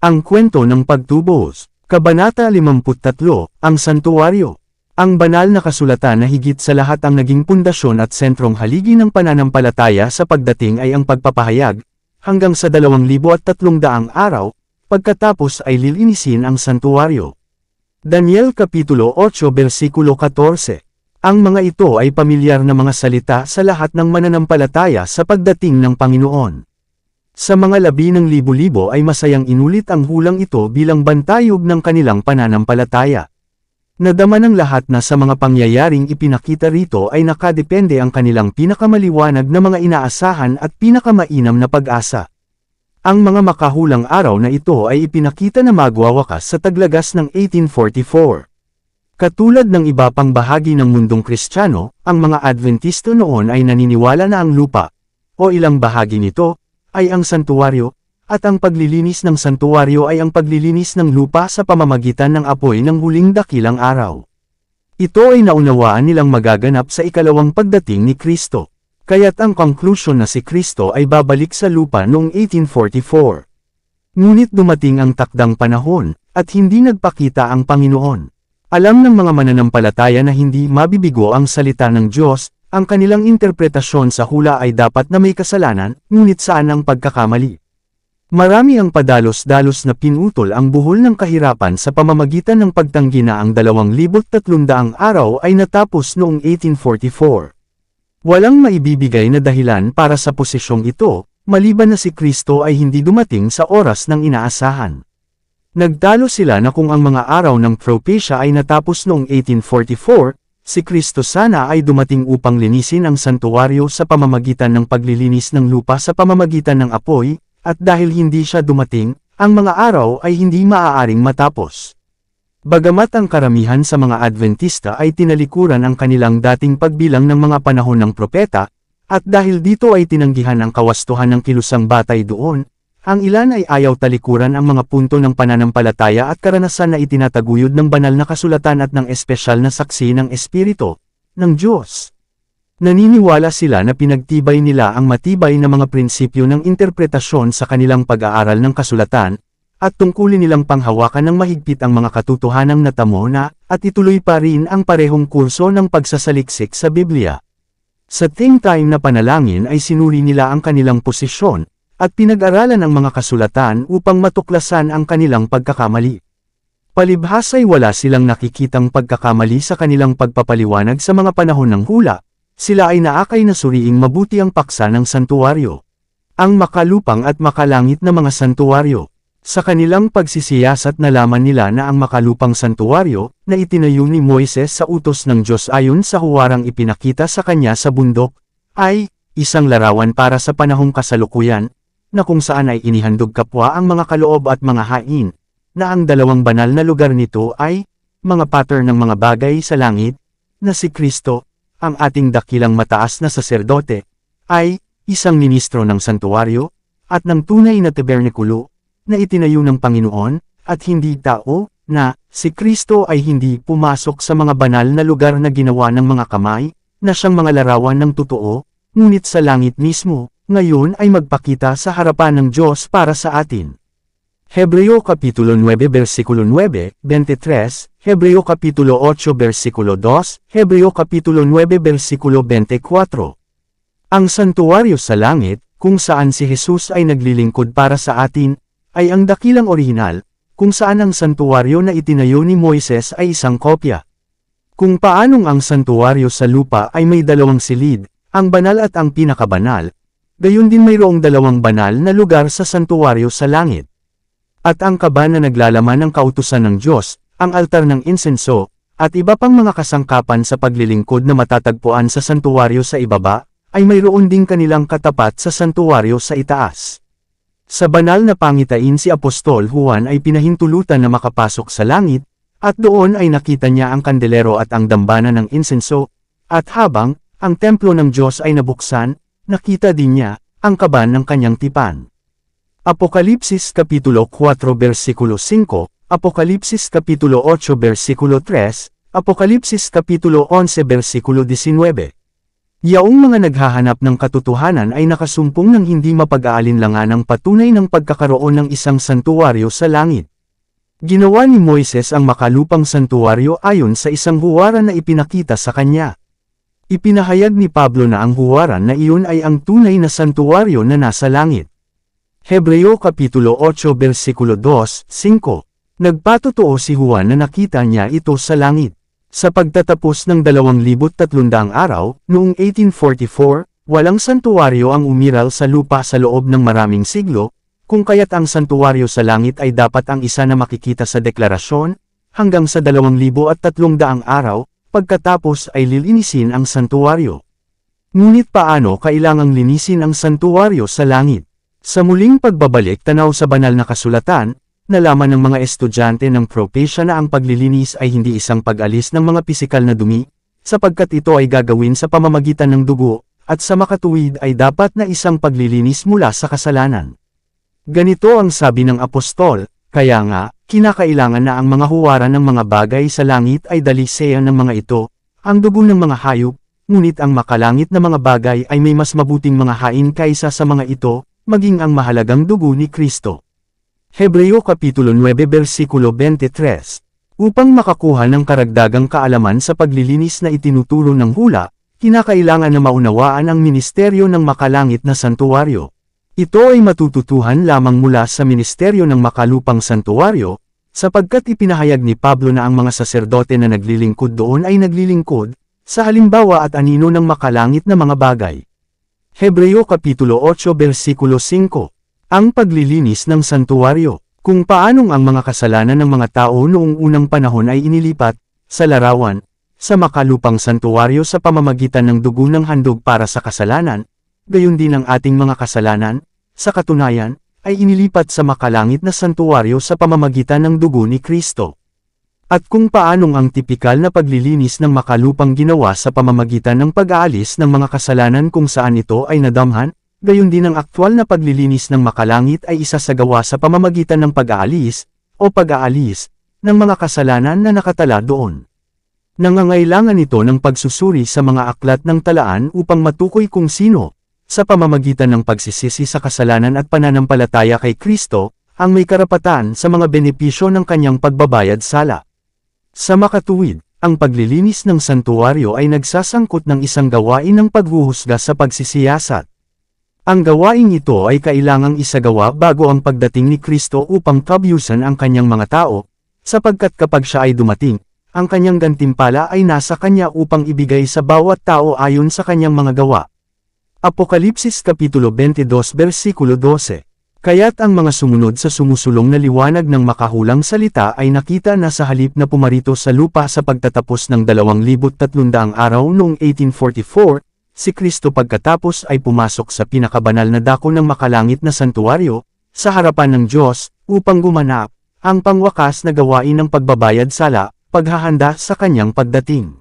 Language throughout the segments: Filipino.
Ang kwento ng pagtubos, Kabanata 53, ang Santuwaryo. Ang banal na kasulatan na higit sa lahat ang naging pundasyon at sentrong haligi ng pananampalataya sa pagdating ay ang pagpapahayag, hanggang sa 2,300 araw, pagkatapos ay lilinisin ang santuwaryo. Daniel Kapitulo 8 versikulo 14. Ang mga ito ay pamilyar na mga salita sa lahat ng mananampalataya sa pagdating ng Panginoon. Sa mga labi ng libo-libo ay masayang inulit ang hulang ito bilang bantayog ng kanilang pananampalataya. Nadama ng lahat na sa mga pangyayaring ipinakita rito ay nakadepende ang kanilang pinakamaliwanag na mga inaasahan at pinakamainam na pag-asa. Ang mga makahulang araw na ito ay ipinakita na magwawakas sa taglagas ng 1844. Katulad ng iba pang bahagi ng mundong Kristiyano, ang mga Adventista noon ay naniniwala na ang lupa, o ilang bahagi nito, ay ang santuwaryo, at ang paglilinis ng santuwaryo ay ang paglilinis ng lupa sa pamamagitan ng apoy ng huling dakilang araw. Ito ay naunawaan nilang magaganap sa ikalawang pagdating ni Kristo. Kaya't ang conclusion na si Kristo ay babalik sa lupa noong 1844. Ngunit dumating ang takdang panahon, at hindi nagpakita ang Panginoon. Alam ng mga mananampalataya na hindi mabibigo ang salita ng Diyos, ang kanilang interpretasyon sa hula ay dapat na may kasalanan, ngunit saan ang pagkakamali? Marami ang padalos-dalos na pinutol ang buhol ng kahirapan sa pamamagitan ng pagtanggi na ang 2,300 araw ay natapos noong 1844. Walang maibibigay na dahilan para sa posisyong ito, maliban na si Kristo ay hindi dumating sa oras ng inaasahan. Nagtalo sila na kung ang mga araw ng propesya ay natapos noong 1844, si Kristo sana ay dumating upang linisin ang santuwaryo sa pamamagitan ng paglilinis ng lupa sa pamamagitan ng apoy, at dahil hindi siya dumating, ang mga araw ay hindi maaaring matapos. Bagamat ang karamihan sa mga Adventista ay tinalikuran ang kanilang dating pagbilang ng mga panahon ng propeta, at dahil dito ay tinanggihan ang kawastuhan ng kilusang batay doon, ang ilan ay ayaw talikuran ang mga punto ng pananampalataya at karanasan na itinataguyod ng banal na kasulatan at ng espesyal na saksi ng Espiritu ng Diyos. Naniniwala sila na pinagtibay nila ang matibay na mga prinsipyo ng interpretasyon sa kanilang pag-aaral ng kasulatan, at tungkulin nilang panghawakan ng mahigpit ang mga katotohanang natamo na, at ituloy pa rin ang parehong kurso ng pagsasaliksik sa Biblia. Sa think time na panalangin ay sinuri nila ang kanilang posisyon, at pinag-aralan ang mga kasulatan upang matuklasan ang kanilang pagkakamali. Palibhas ay wala silang nakikitang pagkakamali sa kanilang pagpapaliwanag sa mga panahon ng hula, sila ay naakay na suriing mabuti ang paksa ng santuwaryo. Ang makalupang at makalangit na mga santuwaryo. Sa kanilang pagsisiyasat nalaman nila na ang makalupang santuwaryo, na itinayo ni Moises sa utos ng Diyos ayon sa huwarang ipinakita sa kanya sa bundok, ay isang larawan para sa panahong kasalukuyan, na kung saan ay inihandog kapwa ang mga kaloob at mga hain, na ang dalawang banal na lugar nito ay, mga pattern ng mga bagay sa langit, na si Kristo, ang ating dakilang mataas na saserdote, ay, isang ministro ng santuwaryo, at ng tunay na tabernikulo, na itinayo ng Panginoon, at hindi tao, na, si Kristo ay hindi pumasok sa mga banal na lugar na ginawa ng mga kamay, na siyang mga larawan ng totoo, ngunit sa langit mismo, ngayon ay magpakita sa harapan ng Diyos para sa atin. Hebreo Kapitulo 9 versikulo 9, 23, Hebreo Kapitulo 8 versikulo 2, Hebreo Kapitulo 9 versikulo 24. Ang santuwaryo sa langit, kung saan si Jesus ay naglilingkod para sa atin, ay ang dakilang orihinal, kung saan ang santuwaryo na itinayo ni Moises ay isang kopya. Kung paanong ang santuwaryo sa lupa ay may dalawang silid, ang banal at ang pinakabanal, gayon din mayroong dalawang banal na lugar sa santuwaryo sa langit. At ang kaba na naglalaman ng kautusan ng Diyos, ang altar ng insenso, at iba pang mga kasangkapan sa paglilingkod na matatagpuan sa santuwaryo sa ibaba, ay mayroon ding kanilang katapat sa santuwaryo sa itaas. Sa banal na pangitain si Apostol Juan ay pinahintulutan na makapasok sa langit, at doon ay nakita niya ang kandelero at ang dambana ng insenso, at habang ang templo ng Diyos ay nabuksan, nakita din niya ang kaban ng kanyang tipan. Apokalipsis Kapitulo 4 versikulo 5, Apokalipsis Kapitulo 8 versikulo 3, Apokalipsis Kapitulo 11 versikulo 19. Yaong mga naghahanap ng katotohanan ay nakasumpong ng hindi mapag-aalinlangan ng patunay ng pagkakaroon ng isang santuwaryo sa langit. Ginawa ni Moises ang makalupang santuwaryo ayon sa isang huwaran na ipinakita sa kanya. Ipinahayag ni Pablo na ang huwaran na iyon ay ang tunay na santuwaryo na nasa langit. Hebreo Kapitulo 8 versikulo 2-5. Nagpatotoo si Juan na nakita niya ito sa langit. Sa pagtatapos ng 2,300 araw, noong 1844, walang santuwaryo ang umiral sa lupa sa loob ng maraming siglo, kung kaya't ang santuwaryo sa langit ay dapat ang isa na makikita sa deklarasyon, hanggang sa 2,300 araw, pagkatapos ay lilinisin ang santuwaryo. Ngunit paano kailangang linisin ang santuwaryo sa langit? Sa muling pagbabalik tanaw sa banal na kasulatan, nalaman ng mga estudyante ng propesya na ang paglilinis ay hindi isang pag-alis ng mga pisikal na dumi, sapagkat ito ay gagawin sa pamamagitan ng dugo, at sa makatuwid ay dapat na isang paglilinis mula sa kasalanan. Ganito ang sabi ng apostol, kaya nga, kinakailangan na ang mga huwaran ng mga bagay sa langit ay dalisean ng mga ito, ang dugo ng mga hayop, ngunit ang makalangit na mga bagay ay may mas mabuting mga hain kaysa sa mga ito, maging ang mahalagang dugo ni Kristo. Hebreo Kapitulo 9 versikulo 23. Upang makakuha ng karagdagang kaalaman sa paglilinis na itinuturo ng hula, kinakailangan na maunawaan ang ministeryo ng makalangit na santuwaryo. Ito ay matututuhan lamang mula sa ministeryo ng makalupang santuwaryo, sapagkat ipinahayag ni Pablo na ang mga saserdote na naglilingkod doon ay naglilingkod, sa halimbawa at anino ng makalangit na mga bagay. Hebreo Kapitulo 8 versikulo 5. Ang paglilinis ng santuwaryo, kung paanong ang mga kasalanan ng mga tao noong unang panahon ay inilipat, sa larawan, sa makalupang santuwaryo sa pamamagitan ng dugo ng handog para sa kasalanan, gayon din ang ating mga kasalanan, sa katunayan, ay inilipat sa makalangit na santuwaryo sa pamamagitan ng dugo ni Kristo. At kung paanong ang tipikal na paglilinis ng makalupang ginawa sa pamamagitan ng pag-aalis ng mga kasalanan kung saan ito ay nadamhan, gayon din ang aktwal na paglilinis ng makalangit ay isasagawa sa pamamagitan ng pag-aalis, o pag-aalis, ng mga kasalanan na nakatala doon. Nangangailangan ito ng pagsusuri sa mga aklat ng talaan upang matukoy kung sino, sa pamamagitan ng pagsisisi sa kasalanan at pananampalataya kay Kristo, ang may karapatan sa mga benepisyo ng kanyang pagbabayad sala. Sa makatuwid, ang paglilinis ng santuwaryo ay nagsasangkot ng isang gawain ng paghuhusga sa pagsisiyasat. Ang gawaing ito ay kailangang isagawa bago ang pagdating ni Kristo upang kabyusan ang kanyang mga tao, sapagkat kapag siya ay dumating, ang kanyang gantimpala ay nasa kanya upang ibigay sa bawat tao ayon sa kanyang mga gawa. Apokalipsis Kapitulo 22 versikulo 12. Kaya't ang mga sumunod sa sumusulong na liwanag ng makahulang salita ay nakita na sa halip na pumarito sa lupa sa pagtatapos ng 2,300 araw noong 1844, si Kristo pagkatapos ay pumasok sa pinakabanal na dako ng makalangit na santuwaryo, sa harapan ng Diyos, upang gumanap, ang pangwakas na gawain ng pagbabayad sala, paghahanda sa kanyang pagdating.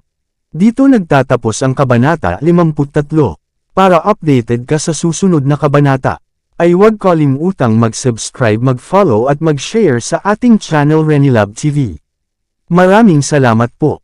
Dito nagtatapos ang Kabanata 53. Para updated ka sa susunod na kabanata, ay huwag kalimutang mag-subscribe, mag-follow at mag-share sa ating channel Renilab TV. Maraming salamat po.